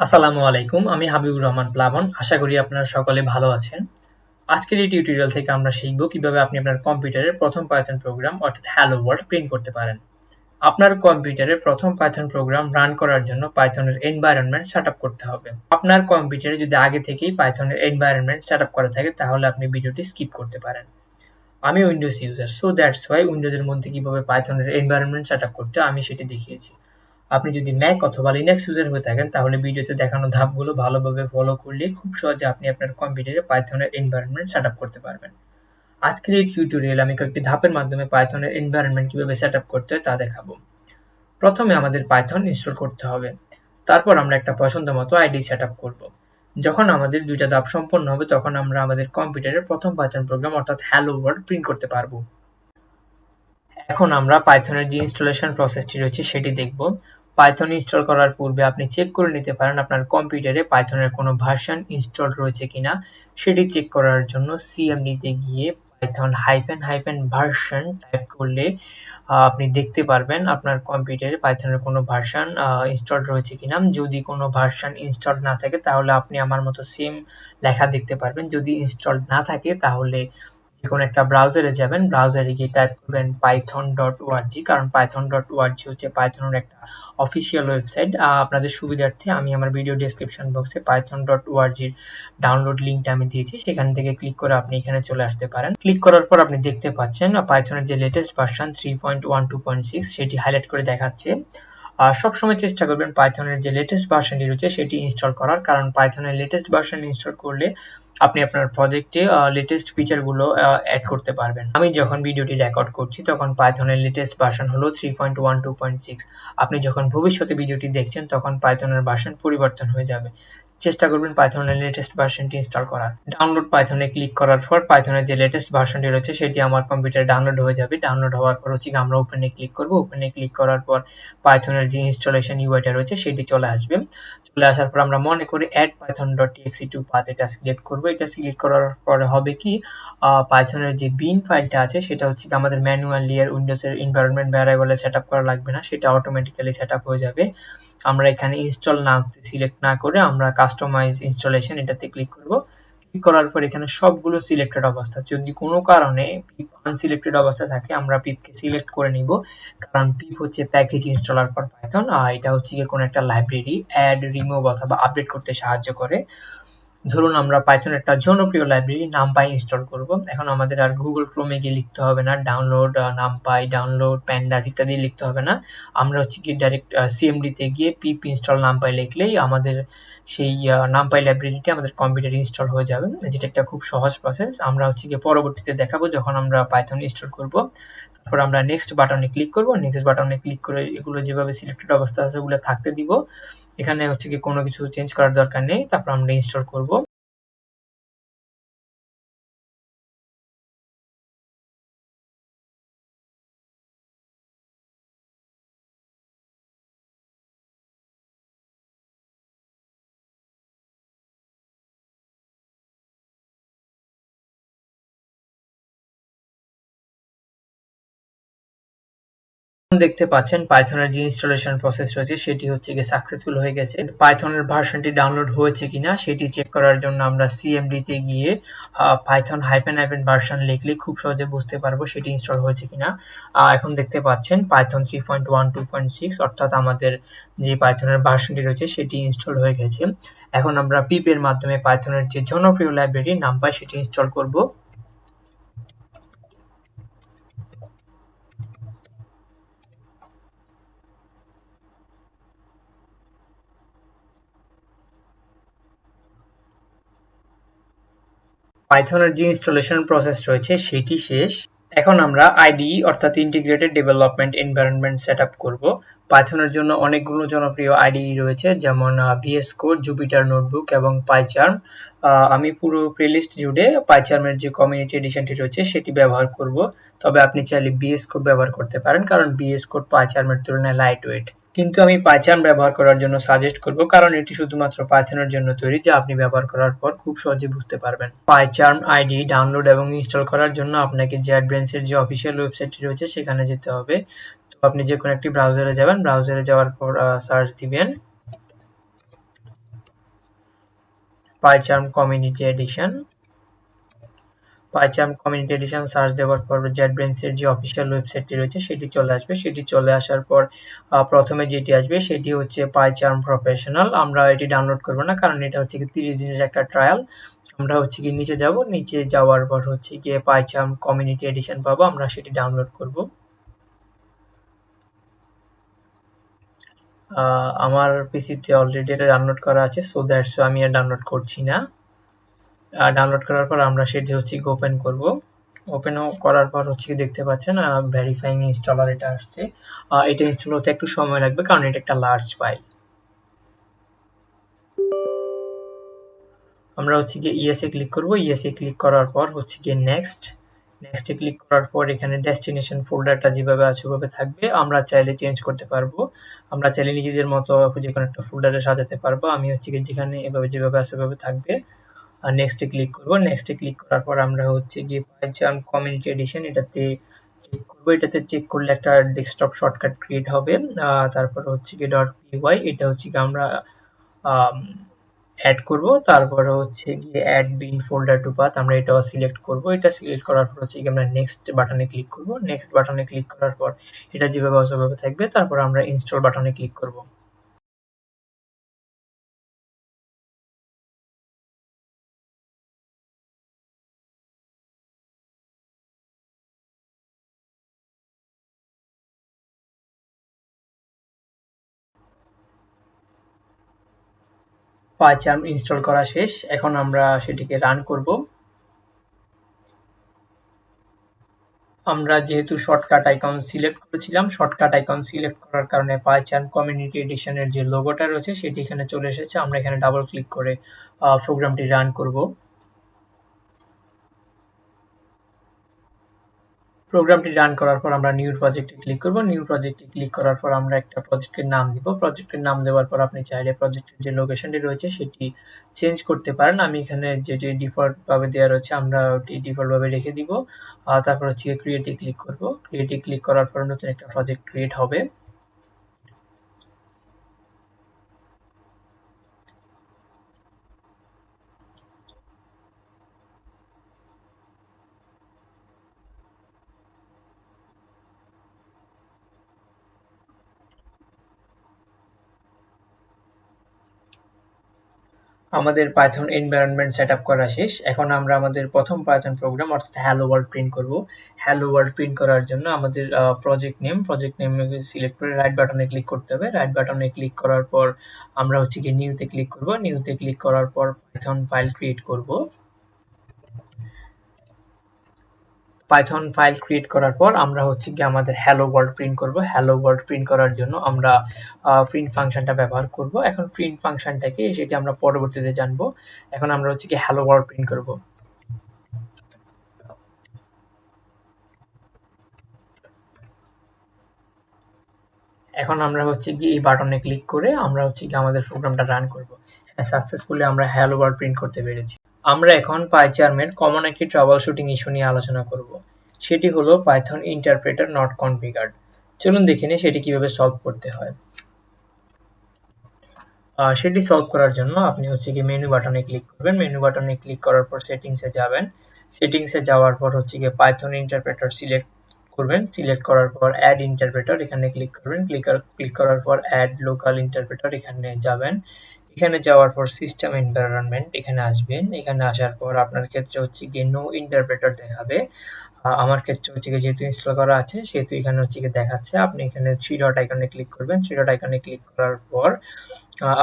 আসসালামু আলাইকুম। আমি হাবিবুর রহমান প্লাবন। আশা করি আপনারা সকলে ভালো আছেন। আজকের এই টিউটোরিয়াল থেকে আমরা শিখব কিভাবে আপনি আপনার কম্পিউটারে প্রথম পাইথন প্রোগ্রাম অর্থাৎ হ্যালো ওয়ার্ল্ড প্রিন্ট করতে পারেন। আপনার কম্পিউটারে প্রথম পাইথন প্রোগ্রাম রান করার জন্য পাইথনের এনভায়রনমেন্ট সেটআপ করতে হবে। আপনার কম্পিউটারে যদি আগে থেকেই পাইথনের এনভায়রনমেন্ট সেটআপ করা থাকে তাহলে আপনি ভিডিওটি স্কিপ করতে পারেন। আমি Windows user, so that's why উইন্ডোজের মধ্যে কিভাবে পাইথনের এনভায়রনমেন্ট সেটআপ করতে হয় আমি সেটি দেখিয়েছি। আপনি যদি ম্যাক অথবা লিনাক্স ইউজার হয়ে থাকেন তাহলে ভিডিওতে দেখানো ধাপগুলো ভালোভাবে ফলো করলে খুব সহজে আপনি আপনার কম্পিউটারে পাইথনের এনভায়রনমেন্ট সেটআপ করতে পারবেন। আজকের এই টিউটোরিয়ালে আমি কয়েকটি ধাপের মাধ্যমে পাইথনের এনভায়রনমেন্ট কিভাবে সেটআপ করতে হয় তা দেখাবো। প্রথমে আমাদের পাইথন ইনস্টল করতে হবে। তারপর আমরা একটা পছন্দ মতো আইডি সেটআপ করব। যখন আমাদের দুইটা ধাপ সম্পন্ন হবে তখন আমরা আমাদের কম্পিউটারে প্রথম পাইথন প্রোগ্রাম অর্থাৎ হ্যালো ওয়ার্ল্ড প্রিন্ট করতে পারবো। এখন আমরা পাইথনের যে ইনস্টলেশন প্রসেসটি রয়েছে সেটি দেখব। পাইথন ইনস্টল করার পূর্বে আপনি চেক করে নিতে পারেন আপনার কম্পিউটারে পাইথনের কোনো ভার্সন ইনস্টল রয়েছে কিনা। সেটি চেক করার জন্য সিএমডিতে গিয়ে Python hyphen hyphen version type করলে আপনি দেখতে পারবেন আপনার কম্পিউটারে পাইথনের কোনো ভার্সন ইনস্টল রয়েছে কিনা। যদি কোনো ভার্সন ইনস্টল না থাকে তাহলে আপনি আমার মতো সেম লেখা দেখতে পারবেন। যদি ইনস্টল না থাকে তাহলে যেকোনো একটা ব্রাউজারে যাবেন, ব্রাউজারে গিয়ে টাইপ করবেন python.org, কারণ python.org হচ্ছে পাইথনের একটা অফিসিয়াল ওয়েবসাইট। আপনাদের সুবিধার্থে আমি আমার ভিডিও ডেসক্রিপশন বক্সে python.org এর ডাউনলোড লিঙ্কটা আমি দিয়েছি, সেখান থেকে ক্লিক করে আপনি এখানে চলে আসতে পারেন। ক্লিক করার পর আপনি দেখতে পাচ্ছেন পাইথনের যে লেটেস্ট ভার্সন 3.12.6 সেটি হাইলাইট করে দেখাচ্ছে। সবসময় চেষ্টা করবেন পাইথনের যে লেটেস্ট ভার্সনটি রয়েছে সেটি ইনস্টল করার, কারণ পাইথনের লেটেস্ট ভার্সন ইনস্টল করলে আপনি আপনার প্রজেক্টে লেটেস্ট ফিচারগুলো অ্যাড করতে পারবেন। আমি যখন ভিডিওটি রেকর্ড করছি তখন পাইথনের লেটেস্ট ভার্সন হলো 3.12.6। আপনি যখন ভবিষ্যতে ভিডিওটি দেখছেন তখন পাইথনের ভার্সন পরিবর্তন হয়ে যাবে। চেষ্টা করবেন পাইথনের লেটেস্ট ভার্সনটি ইনস্টল করার। ডাউনলোড পাইথনে ক্লিক করার পর পাইথনের যে লেটেস্ট ভার্সনটি রয়েছে সেটি আমার কম্পিউটারে ডাউনলোড হয়ে যাবে। ডাউনলোড হওয়ার পর হচ্ছে আমরা ওপেনে ক্লিক করব। ওপেনে ক্লিক করার পর পাইথনের যে ইনস্টলেশন ইউআইটা রয়েছে সেটি চলে আসবে। চলে আসার পর আমরা মনে করি add python.txt to path এটা সিলেক্ট করব। এটা সিলেক্ট করার পরে হবে কি, পাইথনের যে বিন ফাইলটা আছে সেটা হচ্ছে কি আমাদের ম্যানুয়ালি আর উইন্ডোজের এনভায়রনমেন্ট ভ্যারিয়েবলে সেটআপ করা লাগবে না, সেটা অটোমেটিক্যালি সেটআপ হয়ে যাবে। আমরা এখানে ইনস্টল নাও সিলেক্ট না করে আমরা কাস্টমাইজ ইনস্টলেশন এটাতে ক্লিক করব। ক্লিক করার পর এখানে সবগুলো সিলেক্টেড অবস্থা, যদি কোনো কারণে পিপ আনসিলেক্টেড অবস্থা থাকে আমরা পিপকে সিলেক্ট করে নিব, কারণ পিপ হচ্ছে প্যাকেজ ইনস্টলার ফর পাইথন। এটা হচ্ছে গিয়ে কোনো একটা লাইব্রেরি অ্যাড, রিমুভ অথবা আপডেট করতে সাহায্য করে। ধরুন আমরা পাইথন একটা জনপ্রিয় লাইব্রেরি নামপাই ইনস্টল করব। এখন আমাদের আর গুগল ক্রোমে গিয়ে লিখতে হবে না ডাউনলোড নামপাই, ডাউনলোড প্যান্ডাস ইত্যাদি লিখতে হবে না। আমরা হচ্ছে কি ডাইরেক্ট সিএমডিতে গিয়ে পিপ ইনস্টল নামপাই লিখলেই আমাদের সেই নামপাই লাইব্রেরিটি আমাদের কম্পিউটারে ইনস্টল হয়ে যাবে, যেটা একটা খুব সহজ প্রসেস। আমরা হচ্ছে গিয়ে পরবর্তীতে দেখাবো যখন আমরা পাইথন ইনস্টল করব। তারপর আমরা নেক্সট বাটনে ক্লিক করব। নেক্সট বাটনে ক্লিক করে এগুলো যেভাবে সিলেক্টেড অবস্থা আছে ওগুলো থাকতে দিব। এখানে হচ্ছে কি কোনো কিছু চেঞ্জ করার দরকার নেই। তারপর আমরা ইনস্টল করব। দেখতে পাচ্ছেন পাইথনের যে ইনস্টলেশন প্রসেস রয়েছে সেটি হচ্ছে গিয়ে সাকসেসফুল হয়ে গেছে। পাইথনের ভার্সনটি ডাউনলোড হয়েছে কিনা সেটি চেক করার জন্য আমরা সিএমডিতে গিয়ে পাইথন হাইফেন হাইফেন ভার্সন লিখলে খুব সহজে বুঝতে পারবো সেটি ইনস্টল হয়েছে কিনা। এখন দেখতে পাচ্ছেন পাইথন 3.12.6 অর্থাৎ আমাদের যে পাইথনের ভার্সনটি রয়েছে সেটি ইনস্টল হয়ে গেছে। এখন আমরা পিপের মাধ্যমে পাইথনের যে জনপ্রিয় লাইব্রেরি নামপাই সেটি ইনস্টল করব। পাইথনের যে ইনস্টলেশন প্রসেস রয়েছে সেটি শেষ। এখন আমরা আইডিই অর্থাৎ ইন্টিগ্রেটেড ডেভেলপমেন্ট এনভায়রনমেন্ট সেটআপ করব। পাইথনের জন্য অনেকগুলো জনপ্রিয় আইডিই রয়েছে, যেমন ভিএস কোড, জুপিটার নোটবুক এবং পাইচার্ম। আমি পুরো প্লেলিস্ট জুড়ে পাইচার্মের যে কমিউনিটি এডিশনটি রয়েছে সেটি ব্যবহার করব। তবে আপনি চাইলে বিএস কোড ব্যবহার করতে পারেন, কারণ বিএস কোড পাইচার্মের তুলনায় লাইট ওয়েট। কিন্তু আমি পাইচার্ম ব্যবহার করার জন্য সাজেস্ট করব, কারণ এটি শুধুমাত্র পাইথনের জন্য তৈরি, যা আপনি ব্যবহার করার পর খুব সহজে বুঝতে পারবেন। পাইচার্ম আইডি ডাউনলোড এবং ইনস্টল করার জন্য আপনাকে JetBrains-এর যে অফিসিয়াল ওয়েবসাইটটি রয়েছে সেখানে যেতে হবে। তো আপনি যে কোনো একটি ব্রাউজারে যাবেন, ব্রাউজারে যাওয়ার পর সার্চ দিবেন PyCharm community edition. PyCharm community edition search দেওয়ার পর JetBrains-এর যে অফিসিয়াল ওয়েবসাইটটি রয়েছে সেটি চলে আসবে। সেটি চলে আসার পর প্রথমে যেটি আসবে সেটি হচ্ছে পাইচার্ম প্রফেশনাল। আমরা এটি ডাউনলোড করব না, কারণ এটা হচ্ছে 30 দিনের একটা ট্রায়াল। আমরা হচ্ছে গিয়ে নিচে যাব, নিচে যাওয়ার পর হচ্ছে গিয়ে পাইচার্ম কমিউনিটি এডিশন পাবো, আমরা সেটি ডাউনলোড করব। আমার পিসিতে অলরেডি এটা ডাউনলোড করা আছে, সো দ্যাটস আমি আর ডাউনলোড করছি না। ডাউনলোড করার পর আমরা সেটি হচ্ছে ওপেন করব। ওপেন করার পর হচ্ছে দেখতে পাচ্ছেন ভেরিফাইং ইনস্টলার এটা আসছে। এটা ইনস্টল হতে একটু সময় লাগবে, কারণ এটা একটা লার্জ ফাইল। আমরা হচ্ছে গিয়ে ইয়েসে ক্লিক করব। ইয়েসে ক্লিক করার পর হচ্ছে গিয়ে নেক্সটে ক্লিক করার পর এখানে ডেস্টিনেশন ফোল্ডারটা যেভাবে আছে ওভাবে থাকবে। আমরা চাইলে চেঞ্জ করতে পারবো, আমরা চাইলে নিজেদের মতো যে কোনো একটা ফোল্ডারে সাজাতে পারবো। আমি হচ্ছে গিয়ে যেখানে যেভাবে আছে ওভাবে থাকবে। আর নেক্সটে ক্লিক করব। নেক্সটে ক্লিক করার পর আমরা হচ্ছে গিয়ে পাইচার্ম কমিউনিটি এডিশন এটাতে চেক করব। এটাতে চেক করলে একটা ডেস্কটপ শর্টকাট ক্রিয়েট হবে। তারপর হচ্ছে গিয়ে .py এটা হচ্ছে গিয়ে আমরা অ্যাড করব। তারপরে হচ্ছে গিয়ে অ্যাড বিন ফোল্ডার টু পাথ, আমরা এটাও সিলেক্ট করব। এটা সিলেক্ট করার পর হচ্ছে গিয়ে আমরা নেক্সট বাটনে ক্লিক করব। নেক্সট বাটনে ক্লিক করার পর এটা যেভাবে আছে ওভাবে থাকবে। তারপর আমরা ইনস্টল বাটনে ক্লিক করব। পাইচার্ম ইনস্টল করা শেষ, এখন আমরা সেটিকে রান করব। আমরা যেহেতু শর্টকাট আইকন সিলেক্ট করেছিলাম, শর্টকাট আইকন সিলেক্ট করার কারণে পাইচার্ম কমিউনিটি এডিশনের যে লোগোটা রয়েছে সেটি এখানে চলে এসেছে। আমরা এখানে ডাবল ক্লিক করে প্রোগ্রামটি রান করব। প্রোগ্রামটি রান করার পর আমরা নিউ প্রজেক্টে ক্লিক করব। নিউ প্রজেক্টে ক্লিক করার পর আমরা একটা প্রজেক্টের নাম দিব। প্রজেক্টের নাম দেওয়ার পর আপনি চাইলে প্রজেক্টের যে লোকেশনটি রয়েছে সেটি চেঞ্জ করতে পারেন। আমি এখানে যেটি ডিফল্টভাবে দেওয়া রয়েছে আমরা ওটি ডিফল্টভাবে রেখে দিব। তারপর হচ্ছে ক্রিয়েটে ক্লিক করব। ক্রিয়েটে ক্লিক করার পর নতুন একটা প্রজেক্ট ক্রিয়েট হবে। আমাদের পাইথন এনভায়রনমেন্ট সেটআপ করা শেষ। এখন আমরা আমাদের প্রথম পাইথন প্রোগ্রাম অর্থাৎ হ্যালো ওয়ার্ল্ড প্রিন্ট করব। হ্যালো ওয়ার্ল্ড প্রিন্ট করার জন্য আমাদের প্রজেক্ট নেম সিলেক্ট করে রাইট বাটনে ক্লিক করতে হবে। রাইট বাটনে ক্লিক করার পর আমরা হচ্ছে গিয়ে নিউতে ক্লিক করব। নিউতে ক্লিক করার পর পাইথন ফাইল ক্রিয়েট করব। পাইথন ফাইল ক্রিয়েট করার পর আমরা হচ্ছে গিয়ে আমাদের হ্যালো ওয়ার্ল্ড প্রিন্ট করব। হ্যালো ওয়ার্ল্ড প্রিন্ট করার জন্য আমরা প্রিন্ট ফাংশনটা ব্যবহার করব। এখন প্রিন্ট ফাংশনটাকে সেটি আমরা পরবর্তীতে জানবো। এখন আমরা হচ্ছে গিয়ে হ্যালো ওয়ার্ল্ড প্রিন্ট করব। এখন আমরা হচ্ছে গিয়ে এই বাটনে ক্লিক করে আমরা হচ্ছে গিয়ে আমাদের প্রোগ্রামটা রান করব। সাকসেসফুলি আমরা হ্যালো ওয়ার্ল্ড প্রিন্ট করতে পেরেছি। আমরা এখন পাইচার্মের কমন একটি ট্রাবল শুটিং ইস্যু নিয়ে আলোচনা করব। সেটি হলো পাইথন ইন্টারপ্রেটার নট কনফিগার্ড। চলুন দেখে নিই সেটি কিভাবে সলভ করতে হয়। সেটি সলভ করার জন্য আপনি হচ্ছে গিয়ে মেনু বাটনে ক্লিক করবেন। মেনু বাটনে ক্লিক করার পর সেটিংসে যাবেন। সেটিংসে যাওয়ার পর হচ্ছে গিয়ে পাইথন ইন্টারপ্রেটার সিলেক্ট করবেন। সিলেক্ট করার পর অ্যাড ইন্টারপ্রেটার এখানে ক্লিক করবেন। ক্লিক করার পর অ্যাড লোকাল ইন্টারপ্রেটার এখানে যাবেন। এখানে যাওয়ার পর সিস্টেম এনভায়রনমেন্ট এখানে আসবেন। এখানে আসার পর আপনার ক্ষেত্রে হচ্ছে গিয়ে নো ইন্টারপ্রেটার দেখাবে। আমার ক্ষেত্রে হচ্ছে গিয়ে যেহেতু ইনস্টল করা আছে সেহেতু এখানে হচ্ছে গিয়ে দেখাচ্ছে। আপনি এখানে থ্রি ডট আইকনে ক্লিক করবেন। থ্রি ডট আইকনে ক্লিক করার পর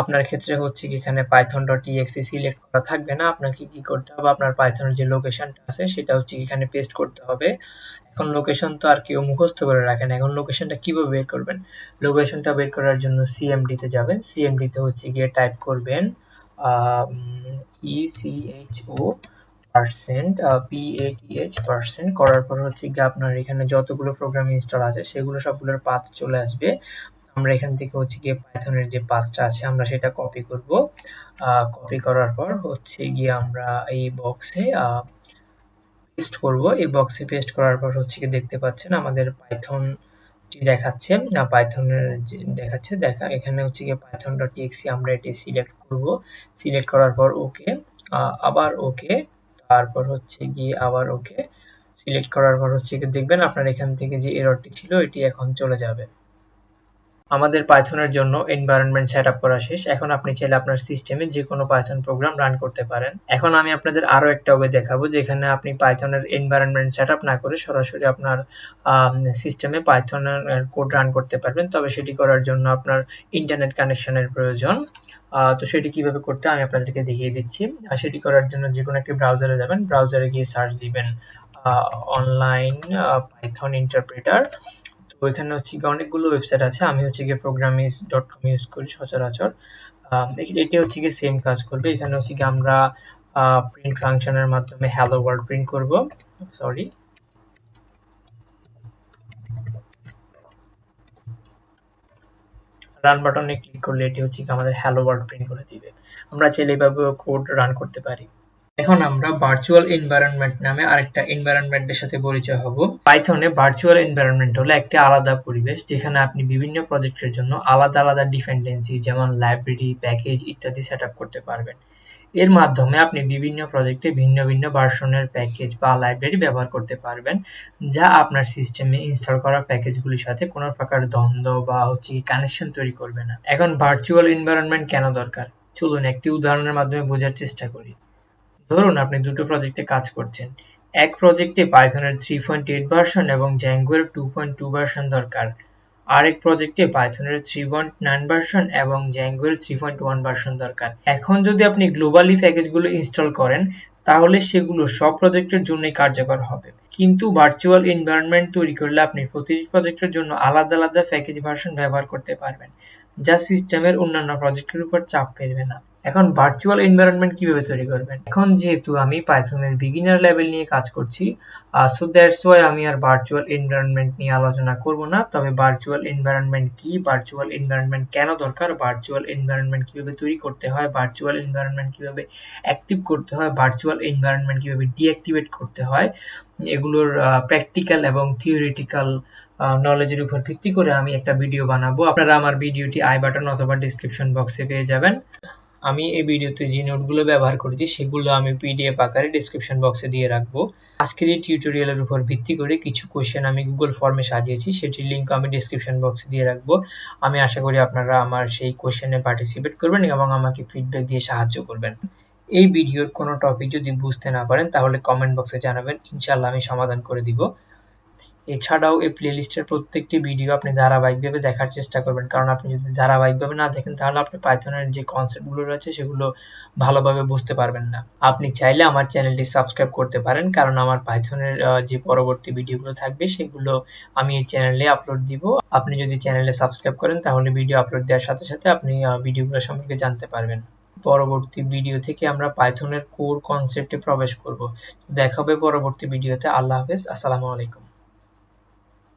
আপনার ক্ষেত্রে হচ্ছে কি এখানে python.exe সিলেক্ট করা থাকবে না। আপনাকে কি করতে হবে, আপনার পাইথনের যে লোকেশনটা আছে সেটা হচ্ছে এখানে পেস্ট করতে হবে। এখন লোকেশন তো আর কেউ মুখস্থ করে রাখে না। এখন লোকেশনটা কিভাবে বের করবেন? লোকেশনটা বের করার জন্য সিএমডি তে যাবেন। সিএমডি তে হচ্ছে গিয়ে টাইপ করবেন ECHO %PATH করার পর হচ্ছে গিয়ে আপনার এখানে যতগুলো প্রোগ্রাম ইনস্টল আছে সেগুলো সবগুলোর পাথ চলে আসবে। আমরা এখান থেকে হচ্ছে গিয়ে পাইথনের যে পাথটা আছে আমরা সেটা কপি করব। কপি করার পর হচ্ছে গিয়ে আমরা এই বক্সে পেস্ট করব। এই বক্সে পেস্ট করার পর হচ্ছে গিয়ে দেখতে পাচ্ছেন আমাদের পাইথন কোডটি দেখাচ্ছে, পাইথনের যে দেখাচ্ছে এখানে হচ্ছে গিয়ে python.exe আমরা এটি সিলেক্ট করব। সিলেক্ট করার পর ওকে, আবার ওকে, তারপর হচ্ছে গিয়ে আবার ওকে। সিলেক্ট করার পর হচ্ছে গিয়ে দেখবেন আপনার এখান থেকে যে এররটি ছিল এটি এখন চলে যাবে। আমাদের পাইথনের জন্য এনভায়রনমেন্ট সেটআপ করা শেষ। এখন আপনি চাইলে আপনার সিস্টেমে যেকোনো পাইথন প্রোগ্রাম রান করতে পারেন। এখন আমি আপনাদের আরো একটা ওয়ে দেখাবো যেখানে আপনি পাইথনের এনভায়রনমেন্ট সেটআপ না করে সরাসরি আপনার সিস্টেমে পাইথনের কোড রান করতে পারবেন। তবে সেটি করার জন্য আপনার ইন্টারনেট কানেকশনের প্রয়োজন। তো সেটি কিভাবে করতে আমি আপনাদেরকে দেখিয়ে দিচ্ছি। সেটি করার জন্য যেকোনো একটি ব্রাউজারে যাবেন, ব্রাউজারে গিয়ে সার্চ দিবেন অনলাইন পাইথন ইন্টারপ্রেটার। তো এখানে হচ্ছে গিয়ে অনেকগুলো ওয়েবসাইট আছে। আমি হচ্ছে গিয়ে programmis.com ইউজ করি সচরাচর। এটি হচ্ছে গিয়ে সেম কাজ করবে। এখানে হচ্ছে গিয়ে আমরা প্রিন্ট ফাংশনের মাধ্যমে হ্যালো ওয়ার্ল্ড প্রিন্ট করব। সরি, রান বাটনে ক্লিক করলে এটি হচ্ছে গিয়ে আমাদের হ্যালো ওয়ার্ল্ড প্রিন্ট করে দিবে। আমরা চাইলে এভাবে কোড রান করতে পারি। এখন আমরা ভার্চুয়াল এনভায়রনমেন্ট নামে আরেকটা এনভায়রনমেন্টের সাথে পরিচয় হব। পাইথনে ভার্চুয়াল এনভায়রনমেন্ট হলো একটি আলাদা পরিবেশ যেখানে আপনি বিভিন্ন প্রজেক্টের জন্য আলাদা আলাদা ডিপেন্ডেন্সি যেমন লাইব্রেরি, প্যাকেজ ইত্যাদি সেট আপ করতে পারবেন। এর মাধ্যমে আপনি বিভিন্ন প্রজেক্টে ভিন্ন ভিন্ন ভার্সনের প্যাকেজ বা লাইব্রেরি ব্যবহার করতে পারবেন, যা আপনার সিস্টেমে ইনস্টল করা প্যাকেজগুলির সাথে কোনো প্রকার দ্বন্দ্ব বা কানেকশন তৈরি করবে না। এখন ভার্চুয়াল এনভায়রনমেন্ট কেন দরকার? চলুন একটি উদাহরণের মাধ্যমে বোঝার চেষ্টা করি। ধরুন আপনি দুটো প্রজেক্টে কাজ করছেন। এক প্রজেক্টে পাইথনের 3.8 ভার্সন এবং জ্যাঙ্গোর 2.2 ভার্সন দরকার। আরেক প্রজেক্টে পাইথনের 3.9 ভার্সন এবং জ্যাঙ্গোর 3.1 ভার্সন দরকার। এখন যদি আপনি গ্লোবালি প্যাকেজগুলো ইনস্টল করেন তাহলে সেগুলো সব প্রজেক্টের জন্যই কার্যকর হবে। কিন্তু ভার্চুয়াল এনভায়রনমেন্ট তৈরি করলে আপনি প্রতিটি প্রজেক্টের জন্য আলাদা আলাদা প্যাকেজ ভার্সন ব্যবহার করতে পারবেন, যা সিস্টেমের অন্যান্য প্রজেক্টের উপর চাপ ফেলবে না। এখন ভার্চুয়াল এনভায়রনমেন্ট কিভাবে তৈরি করবেন? এখন যেহেতু আমি পাইথনের বিগিনার লেভেল নিয়ে কাজ করছি, সো দ্যাটস ওয়াই আমি আর ভার্চুয়াল এনভায়রনমেন্ট নিয়ে আলোচনা করব না। তবে ভার্চুয়াল এনভায়রনমেন্ট কি, ভার্চুয়াল এনভায়রনমেন্ট কেন দরকার, ভার্চুয়াল এনভায়রনমেন্ট কিভাবে তৈরি করতে হয়, ভার্চুয়াল এনভায়রনমেন্ট কিভাবে অ্যাক্টিভ করতে হয়, ভার্চুয়াল এনভায়রনমেন্ট কিভাবে ডিঅ্যাক্টিভেট করতে হয়, এগুলোর প্র্যাকটিক্যাল এবং থিওরিটিক্যাল নলেজের উপর ভিত্তি করে আমি একটা ভিডিও বানাবো। আপনারা আমার ভিডিওটি আই বাটন অথবা ডিসক্রিপশন বক্সে পেয়ে যাবেন। আমি এই ভিডিওতে যে নোটগুলো ব্যবহার করেছি সেগুলো আমি পিডিএফ আকারে ডেসক্রিপশন বক্সে দিয়ে রাখবো। আজকের এই টিউটোরিয়ালের উপর ভিত্তি করে কিছু কোয়েশ্চেন আমি গুগল ফর্মে সাজিয়েছি, সেটির লিঙ্ক আমি ডেসক্রিপশন বক্সে দিয়ে রাখবো। আমি আশা করি আপনারা আমার সেই কোয়েশ্চেনে পার্টিসিপেট করবেন এবং আমাকে ফিডব্যাক দিয়ে সাহায্য করবেন। এই ভিডিওর কোনো টপিক যদি বুঝতে না পারেন তাহলে কমেন্ট বক্সে জানাবেন, ইনশাল্লাহ আমি সমাধান করে দিব। এছাড়াও এই প্লেলিস্টের প্রত্যেকটি ভিডিও আপনি ধারাবাহিকভাবে দেখার চেষ্টা করবেন, কারণ আপনি যদি ধারাবাহিকভাবে না দেখেন তাহলে আপনি পাইথনের যে কনসেপ্টগুলো রয়েছে সেগুলো ভালোভাবে বুঝতে পারবেন না। আপনি চাইলে আমার চ্যানেলটি সাবস্ক্রাইব করতে পারেন, কারণ আমার পাইথনের যে পরবর্তী ভিডিওগুলো থাকবে সেগুলো আমি এই চ্যানেলে আপলোড দিব। আপনি যদি চ্যানেলে সাবস্ক্রাইব করেন তাহলে ভিডিও আপলোড দেওয়ার সাথে সাথে আপনি ভিডিওগুলো সম্পর্কে জানতে পারবেন। পরবর্তী ভিডিও থেকে আমরা পাইথনের কোর কনসেপ্টে প্রবেশ করব। দেখা হবে পরবর্তী ভিডিওতে। আল্লাহ হাফেজ, আসসালামু আলাইকুম।